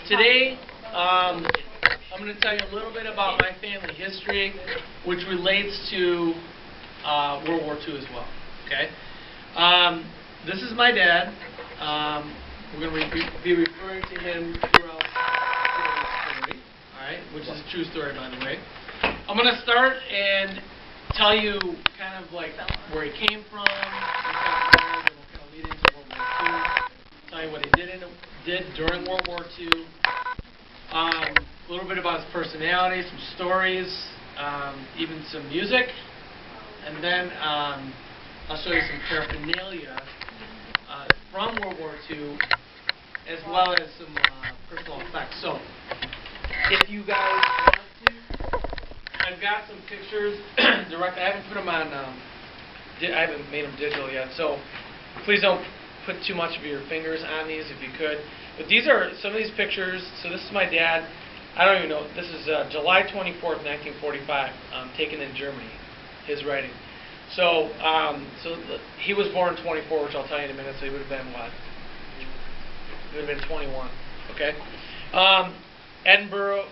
Today, I'm going to tell you a little bit about my family history, which relates to World War II as well. Okay, this is my dad. We're going to be referring to him throughout the story, all right, which is a true story, by the way. I'm going to start and tell you kind of like where he came from, then we'll kind of lead into World War II, tell you what he did during World War II, a little bit about his personality, some stories, even some music, and then I'll show you some paraphernalia from World War II, as well as some personal effects. So, if you guys want to, I've got some pictures direct. I haven't put them on. I haven't made them digital yet. So, please don't put too much of your fingers on these if you could. But these are some of these pictures. So this is my dad. I don't even know. This is July 24th, 1945, taken in Germany. His writing. So, he was born in 24, which I'll tell you in a minute. So he would have been what? He would have been 21. Okay. Edinburgh.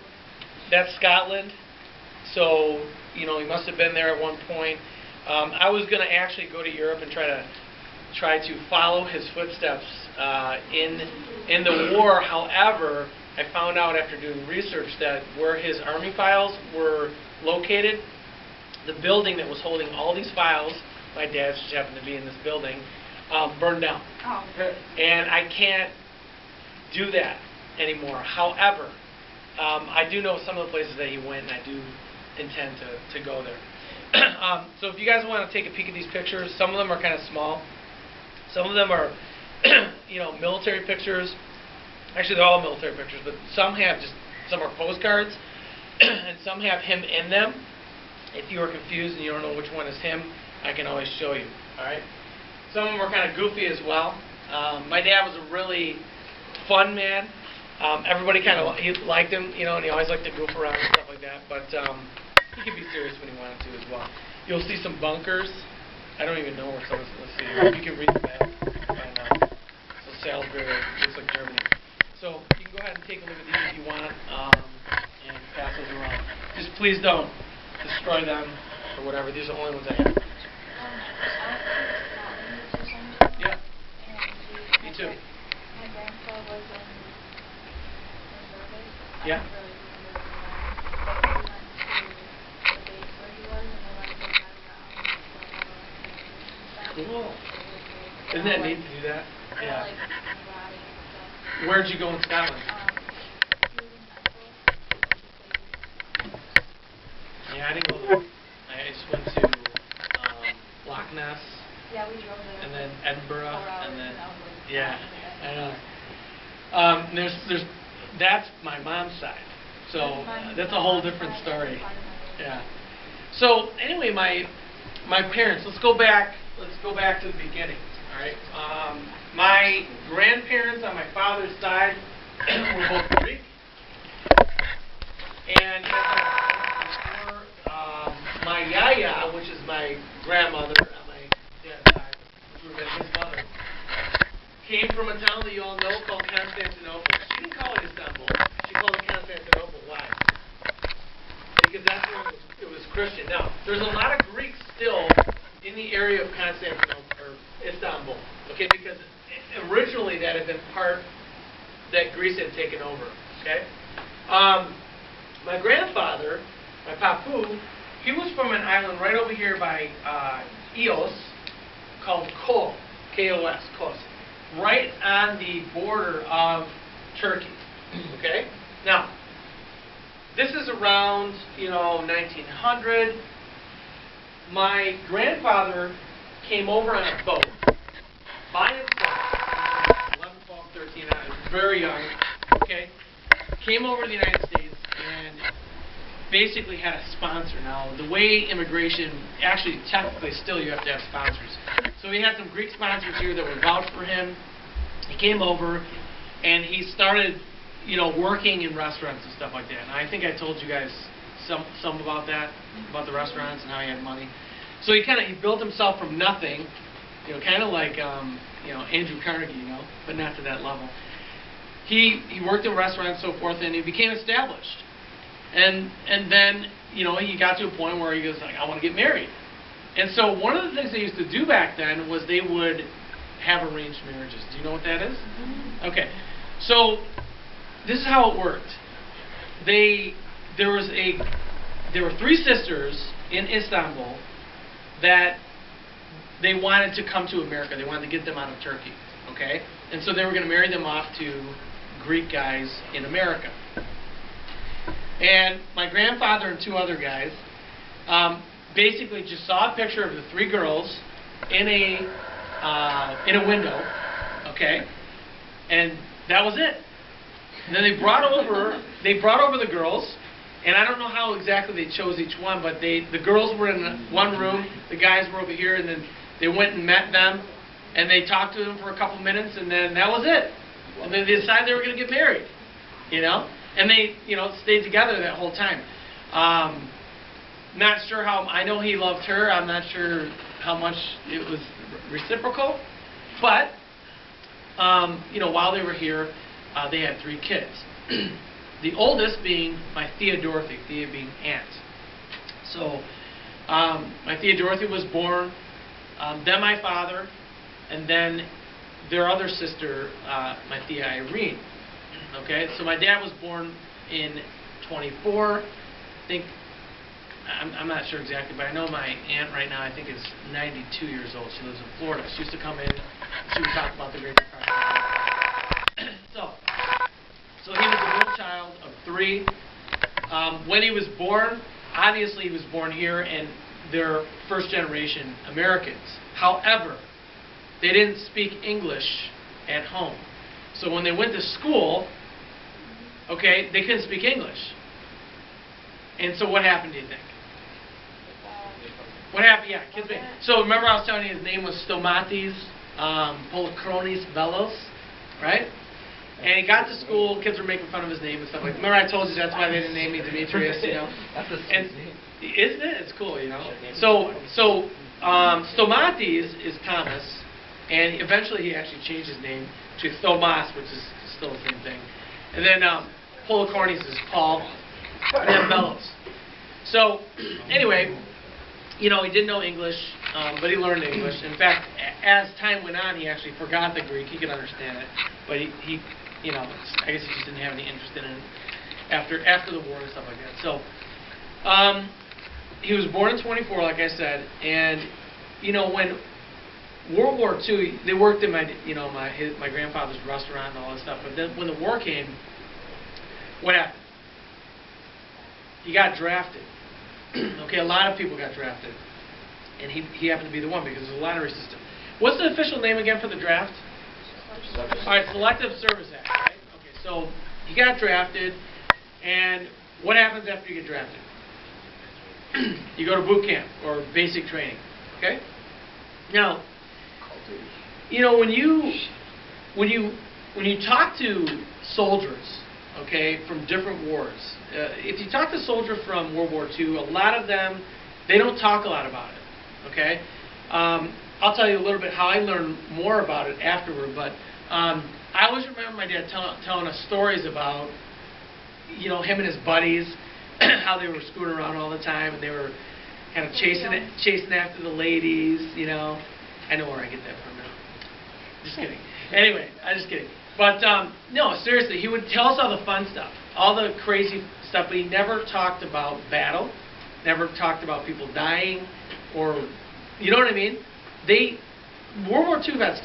That's Scotland. So he must have been there at one point. I was going to actually go to Europe and try to follow his footsteps in the war. However, I found out after doing research that where his army files were located, the building that was holding all these files, my dad's just happened to be in this building, burned down. Oh. And I can't do that anymore. However, I do know some of the places that he went, and I do intend to go there. So if you guys want to take a peek at these pictures, some of them are kind of small. Some of them are, military pictures. Actually, they're all military pictures, but some are postcards, and some have him in them. If you are confused and you don't know which one is him, I can always show you. All right. Some of them are kind of goofy as well. My dad was a really fun man. Everybody he liked him, and he always liked to goof around and stuff like that. But he could be serious when he wanted to as well. You'll see some bunkers. I don't even know where some of this. Let's see. You can read the map. Find out. So Salisbury looks like Germany. So you can go ahead and take a look at these if you want, and pass those around. Just please don't destroy them or whatever. These are the only ones I have. Yeah. Me too. My grandpa was in service. Yeah. Cool. Isn't that neat to do that? Yeah. Where'd you go in Scotland? Yeah, I didn't go there. I just went to Loch Ness. Yeah, we drove there. And then Edinburgh, and then I know. That's my mom's side. So that's a whole different story. Yeah. So anyway, my parents. Let's go back to the beginning. All right. My grandparents on my father's side were both Greek, and my yaya, which is my grandmother on my dad's side, which would have been his mother, came from a town that you all know called Constantinople. She didn't call it Istanbul. She called it Constantinople. Why? Because that's where it was Christian. Now, there's a lot of Greeks still in the area of Constantinople, or Istanbul, okay, because originally that had been part that Greece had taken over, okay? My grandfather, my papu, he was from an island right over here by Ios called Kos, K-O-S, Kos, right on the border of Turkey, okay? Now, this is around, 1900. My grandfather came over on a boat by himself, 11, 12, 13, I was very young, okay? Came over to the United States and basically had a sponsor. Now, the way immigration, actually, technically, still you have to have sponsors. So he had some Greek sponsors here that would vouch for him. He came over and he started, working in restaurants and stuff like that. And I think I told you guys some about that, about the restaurants and how he had money. So he built himself from nothing, kind of like Andrew Carnegie, but not to that level. he worked in restaurants and so forth, and he became established. And then, you know, he got to a point where he goes like, I want to get married. And so one of the things they used to do back then was they would have arranged marriages. Do you know what that is? Mm-hmm. Okay. So this is how it worked. There were 3 sisters in Istanbul that they wanted to come to America. They wanted to get them out of Turkey. Okay? And so they were going to marry them off to Greek guys in America. And my grandfather and 2 other guys basically just saw a picture of the 3 girls in a window, okay, and that was it. And then they brought over the girls, and I don't know how exactly they chose each one, but the girls were in one room, the guys were over here, and then they went and met them, and they talked to them for a couple minutes, and then that was it. And then they decided they were going to get married, you know, and they, you know, stayed together that whole time. Not sure how, I know he loved her, I'm not sure how much it was reciprocal, but, you know, while they were here, they had 3 kids. The oldest being my Thea Dorothy, Thea being aunt. So, my Thea Dorothy was born, then my father, and then their other sister, my Thea Irene. Okay, so my dad was born in 24, I think. I'm not sure exactly, but I know my aunt right now, I think, is 92 years old. She lives in Florida. She used to come in. She would talk about the Great Depression. So he was a middle child of 3. When he was born, obviously he was born here, and they're first-generation Americans. However, they didn't speak English at home. So when they went to school, okay, they couldn't speak English. And so what happened, do you think? What happened? Yeah, kids. So remember I was telling you his name was Stomatis Polokronis Bellos, right? And he got to school, kids were making fun of his name and stuff like that. Remember I told you that's why they didn't name me Demetrius, you know? That's a and name. Isn't it? It's cool, you know? So Stomatis is Thomas, and eventually he actually changed his name to Thomas, which is still the same thing. And then Polokronis is Paul, and then Bellos. So anyway, you know, he didn't know English, but he learned English. In fact, as time went on, he actually forgot the Greek. He could understand it, but he you know, I guess he just didn't have any interest in it after the war and stuff like that. So he was born in 24, like I said, and you know, when World War II, they worked in my grandfather's restaurant and all that stuff. But then when the war came, what happened? He got drafted. Okay, a lot of people got drafted, and he happened to be the one because there's a lottery system. What's the official name again for the draft? All right, Selective Service Act. Right? Okay, so he got drafted, and what happens after you get drafted? You go to boot camp or basic training. Okay. Now, you know, when you talk to soldiers, okay, from different wars, if you talk to a soldier from World War II, a lot of them, they don't talk a lot about it, okay? I'll tell you a little bit how I learned more about it afterward, but I always remember my dad telling us stories about, you know, him and his buddies, how they were screwing around all the time, and they were kind of chasing after the ladies, you know. I know where I get that from now. Just kidding. Anyway, I'm just kidding. But, no, seriously, he would tell us all the fun stuff, all the crazy stuff, but he never talked about battle, never talked about people dying, or, you know what I mean? World War II vets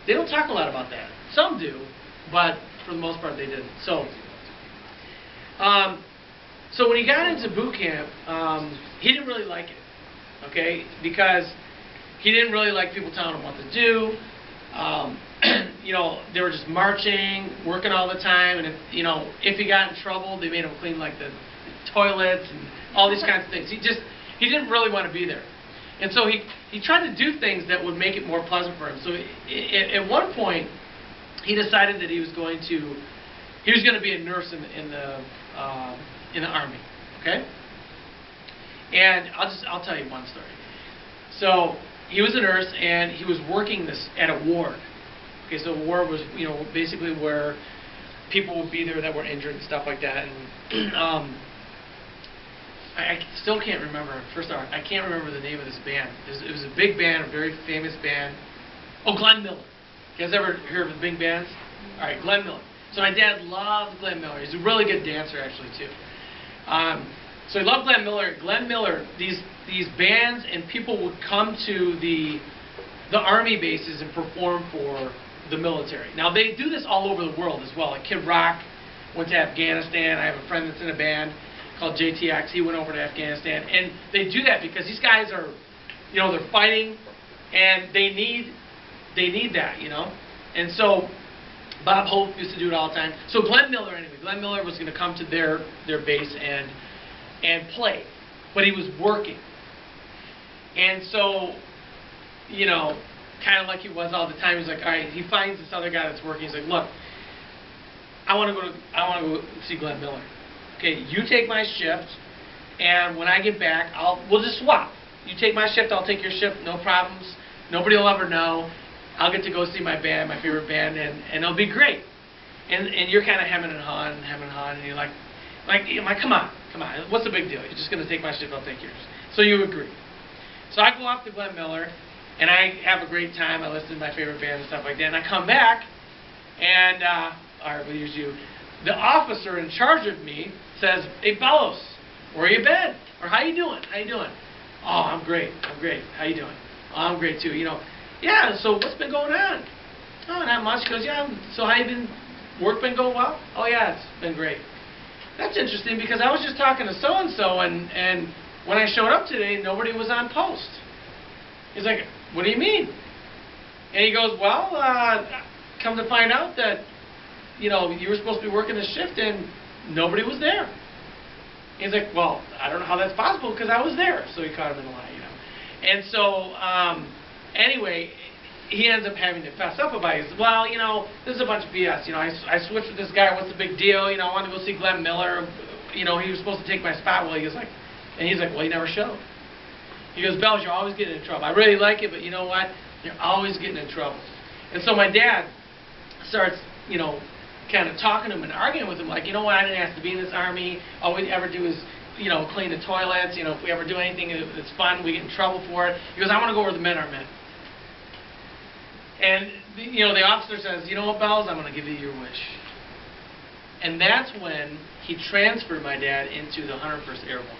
they don't talk a lot about that. Some do, but for the most part they didn't. So when he got into boot camp, he didn't really like it, okay, because he didn't really like people telling him what to do. You know, they were just marching, working all the time, and if he got in trouble, they made him clean like the toilets and all these kinds of things. He didn't really want to be there, and so he tried to do things that would make it more pleasant for him. So at one point, he decided that he was going to be a nurse in the army. Okay, and I'll tell you one story. So he was a nurse, and he was working at a ward. Okay, so a ward was, basically where people would be there that were injured and stuff like that. And I still can't remember. First off, I can't remember the name of this band. It was a big band, a very famous band. Oh, Glenn Miller. You guys ever hear of the big bands? All right, Glenn Miller. So my dad loved Glenn Miller. He's a really good dancer, actually, too. So he loved Glenn Miller. Glenn Miller, these bands and people would come to the army bases and perform for the military. Now, they do this all over the world as well. Like Kid Rock went to Afghanistan. I have a friend that's in a band called JTX. He went over to Afghanistan. And they do that because these guys are, you know, they're fighting, and they need that, you know. And so Bob Hope used to do it all the time. So Glenn Miller, anyway, Glenn Miller was going to come to their base and play, but he was working. And so, you know, kind of like he was all the time, he's like, all right, he finds this other guy that's working. He's like, look, I want to go see Glenn Miller. Okay, you take my shift, and when I get back, we'll just swap. You take my shift, I'll take your shift, no problems. Nobody will ever know. I'll get to go see my band, my favorite band, and it'll be great. And you're kind of hemming and hawing, and you're like, come on, what's the big deal? You're just going to take my shift, I'll take yours. So you agree. So I go off to Glenn Miller, and I have a great time. I listen to my favorite band and stuff like that. And I come back, and all right, we'll use you. The officer in charge of me says, "Hey, Bellos, where you been? Or how you doing? How you doing?" "Oh, I'm great. How you doing?" "Oh, I'm great too. You know, yeah. So what's been going on?" "Oh, not much." He goes, "Yeah. So how you been? Work been going well?" "Oh yeah, it's been great." "That's interesting because I was just talking to so and so, and when I showed up today, nobody was on post." He's like, "What do you mean?" And he goes, "Well, come to find out that, you know, you were supposed to be working a shift and nobody was there." He's like, "Well, I don't know how that's possible because I was there." So he caught him in a lie, you know. And so, anyway, he ends up having to fess up about it. He says, "Well, you know, this is a bunch of BS. You know, I switched with this guy. What's the big deal? You know, I wanted to go see Glenn Miller. You know, he was supposed to take my spot." Well, he's like, "Well, he never showed." He goes, "Bells, you're always getting in trouble. I really like it, but you know what? You're always getting in trouble." And so my dad starts, you know, kind of talking to him and arguing with him, like, "You know what? I didn't ask to be in this army. All we ever do is, you know, clean the toilets. You know, if we ever do anything that's fun, we get in trouble for it." He goes, "I want to go where the men are men." And, you know, the officer says, "You know what, Bells? I'm going to give you your wish." And that's when he transferred my dad into the 101st Airborne.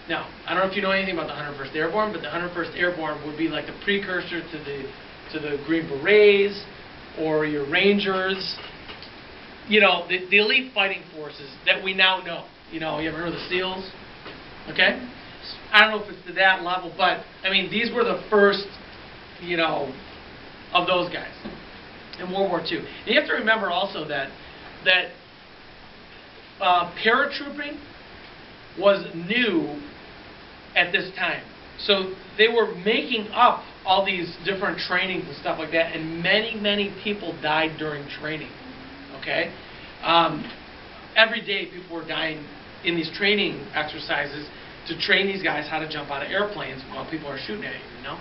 Now, I don't know if you know anything about the 101st Airborne, but the 101st Airborne would be like the precursor to the Green Berets or your Rangers. You know, the elite fighting forces that we now know. You know, you ever heard of the SEALs? Okay? I don't know if it's to that level, but, I mean, these were the first, you know, of those guys in World War II. And you have to remember also that paratrooping was new at this time. So they were making up all these different trainings and stuff like that, and many people died during training. Okay? Every day people were dying in these training exercises to train these guys how to jump out of airplanes while people are shooting at you, you know?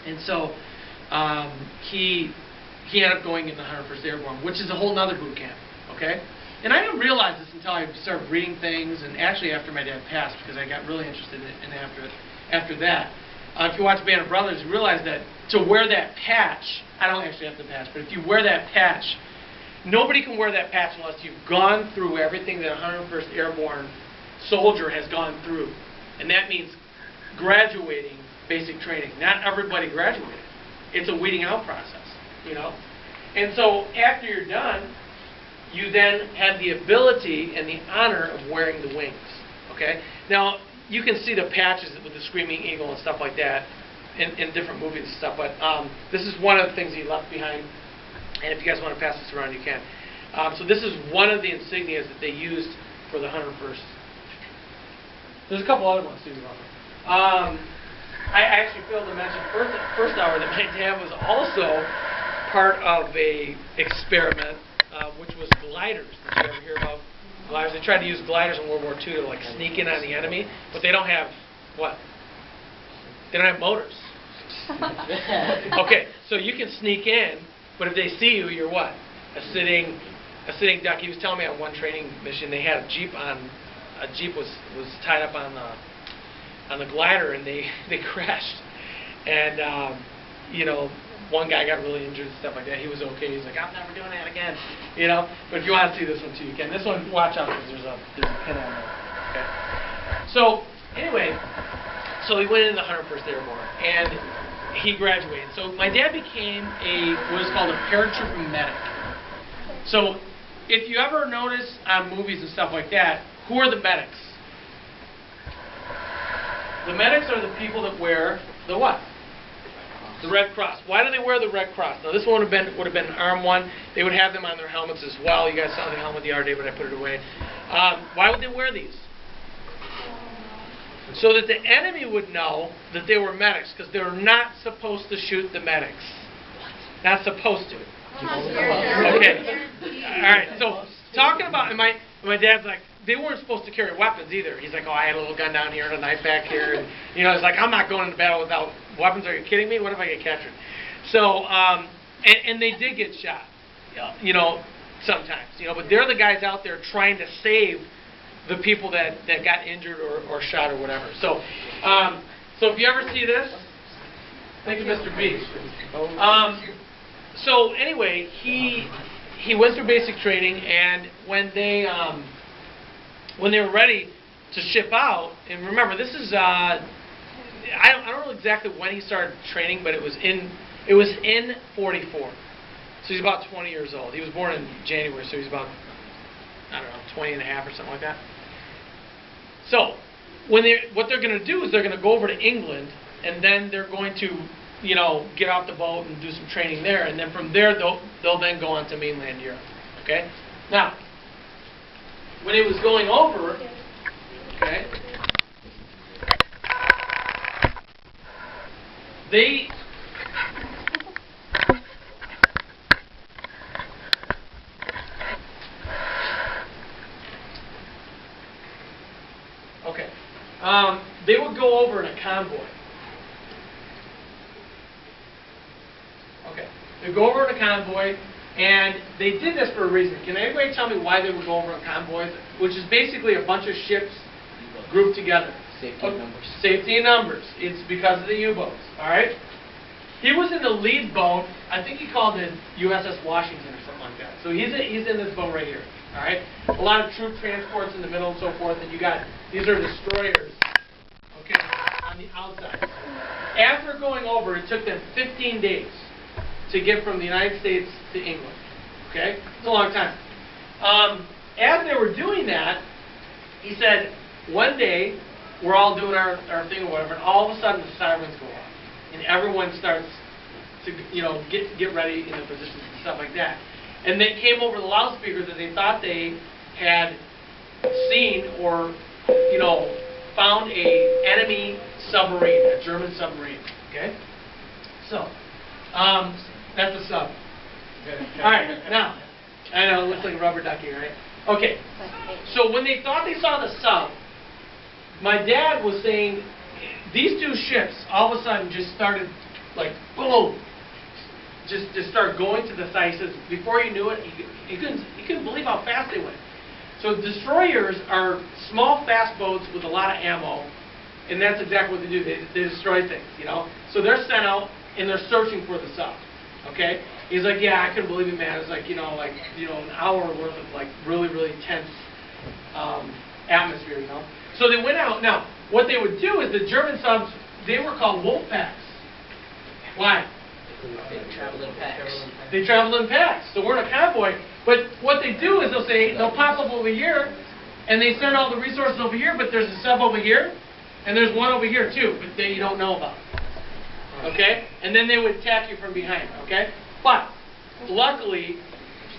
And so he ended up going in the 101st Airborne, which is a whole nother boot camp, okay? And I didn't realize this until I started reading things, and actually after my dad passed, because I got really interested in after that. If you watch Band of Brothers, you realize that to wear that patch, I don't actually have the patch, but if you wear that patch, nobody can wear that patch unless you've gone through everything that a 101st Airborne soldier has gone through. And that means graduating basic training. Not everybody graduated. It's a weeding out process, you know. And so after you're done, you then have the ability and the honor of wearing the wings, okay? Now, you can see the patches with the Screaming Eagle and stuff like that in different movies and stuff, but this is one of the things he left behind, and if you guys want to pass this around, you can. So this is one of the insignias that they used for the 101st. There's a couple other ones too. I actually failed to mention first hour that my dad was also part of a experiment, which was gliders. Did you ever hear about gliders? They tried to use gliders in World War II to like sneak in on the enemy, but they don't have what? They don't have motors. Okay, so you can sneak in, but if they see you, you're what? A sitting a sitting duck. He was telling me on one training mission they had a jeep was tied up on the glider, and they crashed, and one guy got really injured and stuff like that. He was okay. He's like, I'm never doing that again, But if you want to see this one too, you can. This one, watch out because there's a pin on there. Okay. So anyway, so he went into the 101st Airborne and he graduated. So my dad became what is called a paratrooper medic. So if you ever notice on movies and stuff like that, who are the medics? The medics are the people that wear the what? The Red Cross. Why do they wear the Red Cross? Now this one would have been an arm one. They would have them on their helmets as well. You guys saw the helmet the other day, but I put it away. Why would they wear these? So that the enemy would know that they were medics, because they were not supposed to shoot the medics. Not supposed to. Okay. All right. So talking about, and my dad's like, they weren't supposed to carry weapons either. He's like, oh, I had a little gun down here and a knife back here, and he's like, I'm not going into battle without weapons. Are you kidding me? What if I get captured? So, and they did get shot, sometimes, but they're the guys out there trying to save the people that got injured or shot or whatever. So, so if you ever see this, thank you, Mr. B. So anyway, he went through basic training, and when they were ready to ship out, and remember, this is I don't know exactly when he started training, but it was in 44. So he's about 20 years old. He was born in January, so he's about, I don't know, 20 and a half or something like that. So what they're going to do is they're going to go over to England, and then they're going to get off the boat and do some training there, and then from there they'll then go on to mainland Europe. Okay? Now, when he was going over, okay, they would go over in a convoy. Okay, they'd go over in a convoy, and they did this for a reason. Can anybody tell me why they would go over in convoys? Which is basically a bunch of ships grouped together. Safety in numbers. Safety in numbers. It's because of the U-boats. All right. He was in the lead boat. I think he called it USS Washington or something like that. So he's in this boat right here. All right. A lot of troop transports in the middle and so forth. And these are destroyers. Okay, on the outside. After going over, it took them 15 days to get from the United States to England. Okay, it's a long time. As they were doing that, he said, one day we're all doing our thing or whatever, and all of a sudden the sirens go off, and everyone starts to get ready in their positions and stuff like that. And they came over the loudspeakers that they thought they had seen or found a enemy submarine, a German submarine. Okay, so that's a sub. All right, now I know it looks like a rubber ducky, right? Okay, so when they thought they saw the sub, my dad was saying these two ships all of a sudden just started like boom, just start going to the side. He says before you knew it, he couldn't believe how fast they went. So destroyers are small, fast boats with a lot of ammo, and that's exactly what they do. They destroy things, So they're sent out and they're searching for the sub. Okay? He's like, yeah, I couldn't believe it, man. It was like, an hour worth of like really, really tense atmosphere, So they went out. Now, what they would do is the German subs, they were called wolf packs. Why? They travel in packs. They travel in packs. So we're in a convoy. But what they do is they'll pop up over here, and they send all the resources over here, but there's a sub over here, and there's one over here too, but you don't know about. Okay? And then they would attack you from behind. Okay? But luckily,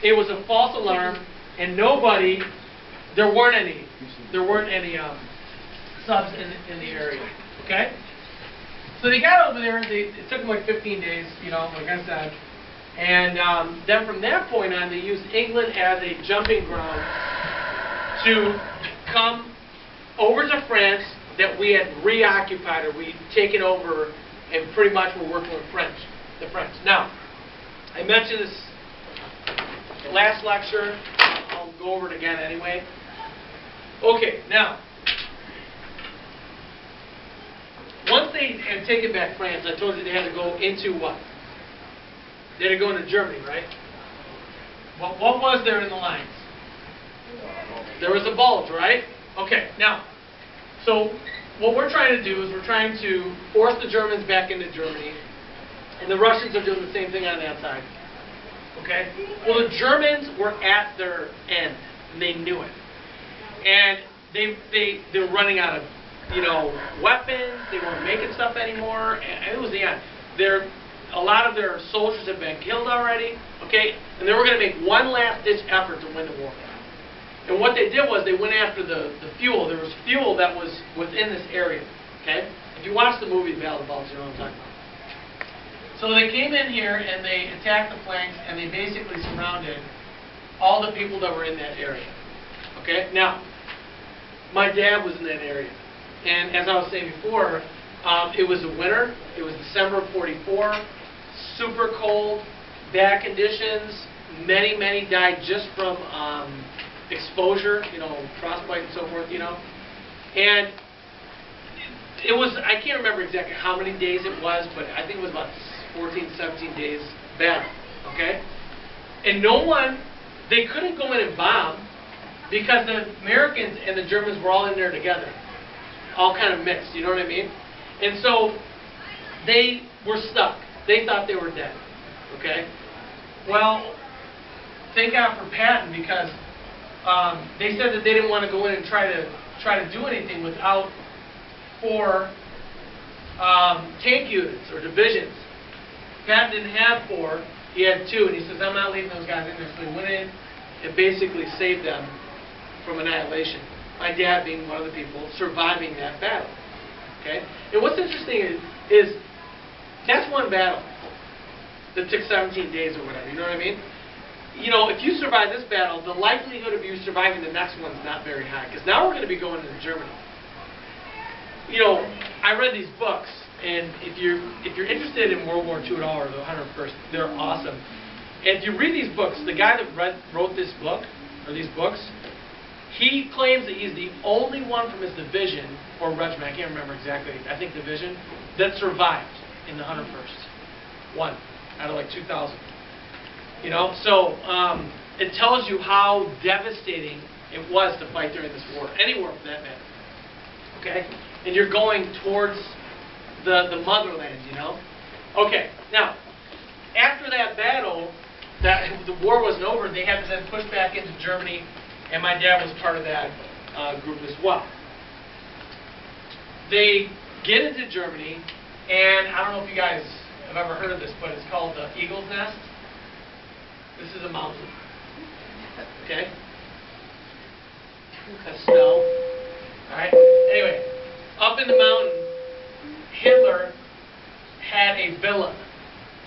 it was a false alarm, and there weren't any subs in the area. Okay? So they got over there. It took them like 15 days, like I said. And then from that point on, they used England as a jumping ground to come over to France that we had reoccupied or we'd taken over, and pretty much we're working with the French. Now, I mentioned this last lecture. go over it again anyway. Okay, now, once they had taken back France, I told you they had to go into what? They had to go into Germany, right? What was there in the lines? There was a bulge, right? Okay, now, so what we're trying to do is we're trying to force the Germans back into Germany, and the Russians are doing the same thing on that side. Okay? Well, the Germans were at their end, and they knew it. And they're running out of, weapons. They weren't making stuff anymore, and it was the end. A lot of their soldiers had been killed already, okay? And they were going to make one last-ditch effort to win the war. And what they did was they went after the fuel. There was fuel that was within this area, okay? If you watch the movie Battle of the Bulge, you know what I'm talking about. So they came in here and they attacked the flanks and they basically surrounded all the people that were in that area, okay? Now, my dad was in that area. And as I was saying before, it was the winter. It was December of '44. Super cold, bad conditions. Many, many died just from exposure, frostbite and so forth, And it was, I can't remember exactly how many days it was, but I think it was about 14, 17 days battle, okay? And they couldn't go in and bomb because the Americans and the Germans were all in there together, all kind of mixed, you know what I mean? And so they were stuck. They thought they were dead, okay? Well, thank God for Patton because they said that they didn't want to go in and try to do anything without 4 tank units or divisions. Patton didn't have 4, he had 2, and he says, I'm not leaving those guys in there. So he went in and basically saved them from annihilation. My dad being one of the people surviving that battle. Okay? And what's interesting is that's one battle that took 17 days or whatever, you know what I mean? If you survive this battle, the likelihood of you surviving the next one's not very high, because now we're going to be going into Germany. I read these books, and if you're interested in World War II at all, or the 101st, they're awesome. And if you read these books, the guy that wrote this book, or these books, he claims that he's the only one from his division, or regiment, I can't remember exactly, I think division, that survived in the 101st. One out of like 2,000. So it tells you how devastating it was to fight during this war, anywhere for that matter. Okay? And you're going towards the motherland, Okay, now, after that battle, the war wasn't over, they had to then push back into Germany, and my dad was part of that group as well. They get into Germany, and I don't know if you guys have ever heard of this, but it's called the Eagle's Nest. This is a mountain. Okay? That's snow. Alright? Anyway, up in the mountain, Hitler had a villa.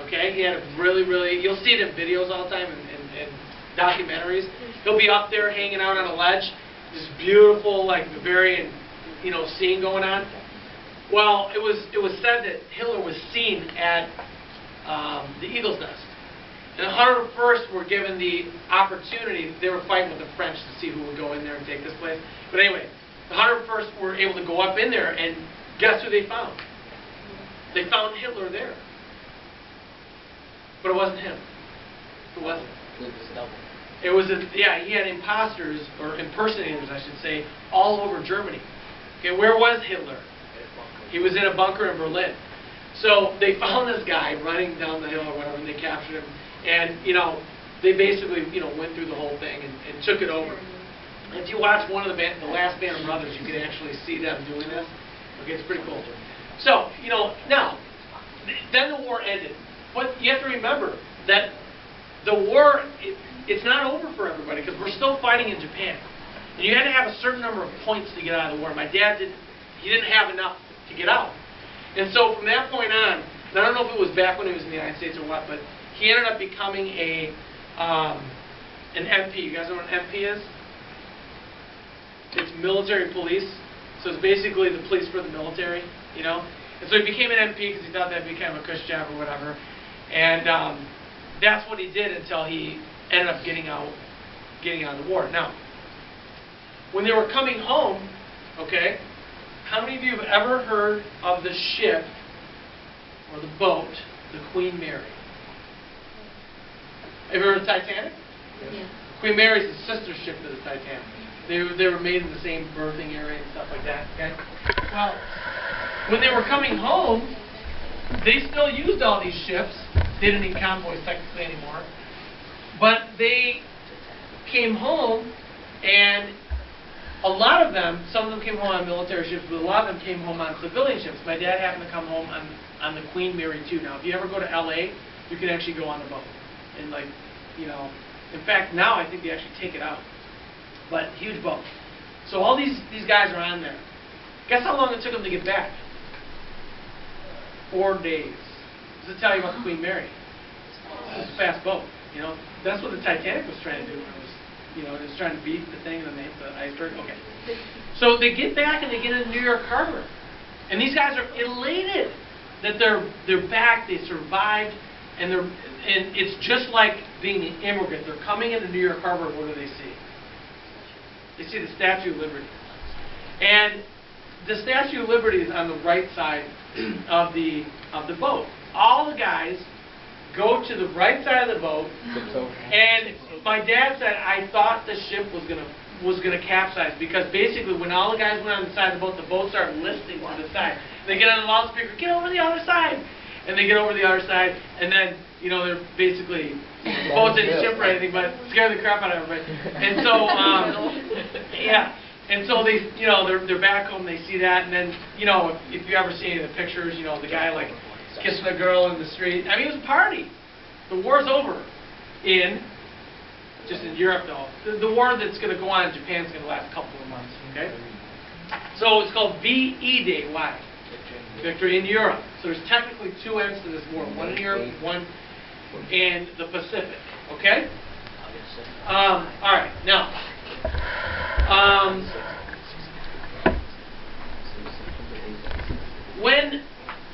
Okay? He had a really, you'll see it in videos all the time and documentaries. He'll be up there hanging out on a ledge. This beautiful, like Bavarian, scene going on. Well, it was said that Hitler was seen at the Eagle's Nest. And the 101st were given the opportunity, they were fighting with the French to see who would go in there and take this place. But anyway, the 101st were able to go up in there, and guess who they found? They found Hitler there. But it wasn't him. It wasn't. It was double. It was he had imposters, or impersonators, I should say, all over Germany. Okay, where was Hitler? He was in a bunker in Berlin. So they found this guy running down the hill or whatever, and they captured him. And, they basically, went through the whole thing and took it over. And if you watch one of the last Band of Brothers, you can actually see them doing this. Okay, it's pretty cool. So, now, then the war ended. But you have to remember that the war, it's not over for everybody, because we're still fighting in Japan. And you had to have a certain number of points to get out of the war. My dad didn't have enough to get out. And so from that point on, and I don't know if it was back when he was in the United States or what, but he ended up becoming an MP. You guys know what an MP is? It's military police. So it's basically the police for the military, And so he became an MP because he thought that'd be kind of a cush job or whatever. And that's what he did until he ended up getting out getting out of the war. Now, when they were coming home, okay, how many of you have ever heard of the ship or the boat, the Queen Mary? Have you heard of the Titanic? Yeah. Queen Mary is the sister ship to the Titanic. They were made in the same berthing area and stuff like that. Okay. Well, when they were coming home, they still used all these ships. They didn't need convoys technically anymore. But they came home, and a lot of them, some of them came home on military ships, but a lot of them came home on civilian ships. My dad happened to come home on the Queen Mary too. Now, if you ever go to LA, you can actually go on the boat. And like, you know, in fact, now I think they actually take it out. But huge boat. So all these guys are on there. Guess how long it took them to get back? 4 days. Does it tell you about the Queen Mary? It was a fast boat. You know, that's what the Titanic was trying to do. It was, you know, it was trying to beat the thing and then the iceberg. Okay. So they get back and they get into New York Harbor, and these guys are elated that they're back. They survived, and it's just like being an immigrant. They're coming into New York Harbor. What do they see? They see the Statue of Liberty, and the Statue of Liberty is on the right side of the boat. All the guys go to the right side of the boat, and my dad said, I thought the ship was gonna capsize, because basically when all the guys went on the side of the boat started listing to the side. They get on the loudspeaker, get over the other side, and they get over the other side, and then, you know, they're basically, the boat didn't ship or anything, but scared the crap out of everybody. And so, yeah. And so they, you know, they're back home. They see that, and then, you know, if you ever see any of the pictures, you know, the guy like kissing a girl in the street. I mean, it was a party. The war's over. Just in Europe, though. The war that's going to go on in Japan is going to last a couple of months. Okay. So it's called WWII, Victory in Europe. So there's technically two ends to this war: one in Europe, one in the Pacific. Okay. All right. Now.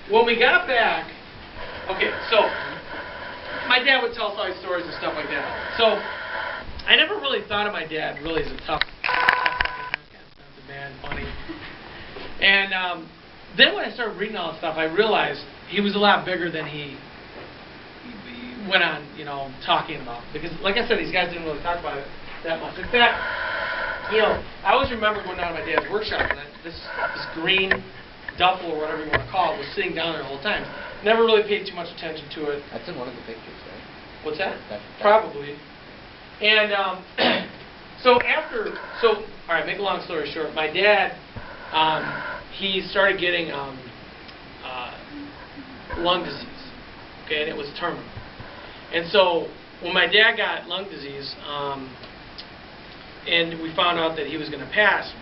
When we got back, okay, so my dad would tell us all these stories and stuff like that. So I never really thought of my dad really as a tough guy, kind of man, funny. And then when I started reading all this stuff, I realized he was a lot bigger than he went on, you know, talking about. Because, like I said, these guys didn't really talk about it that much. In fact, you know, I always remember going down to my dad's workshop, and this green duffel, or whatever you want to call it, was sitting down there the whole time. Never really paid too much attention to it. That's in one of the pictures, right? What's that? Probably. And all right, make a long story short, my dad, he started getting lung disease, okay, and it was terminal. And so when my dad got lung disease, and we found out that he was going to pass,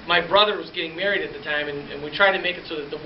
my brother was getting married at the time, and we tried to make it so that the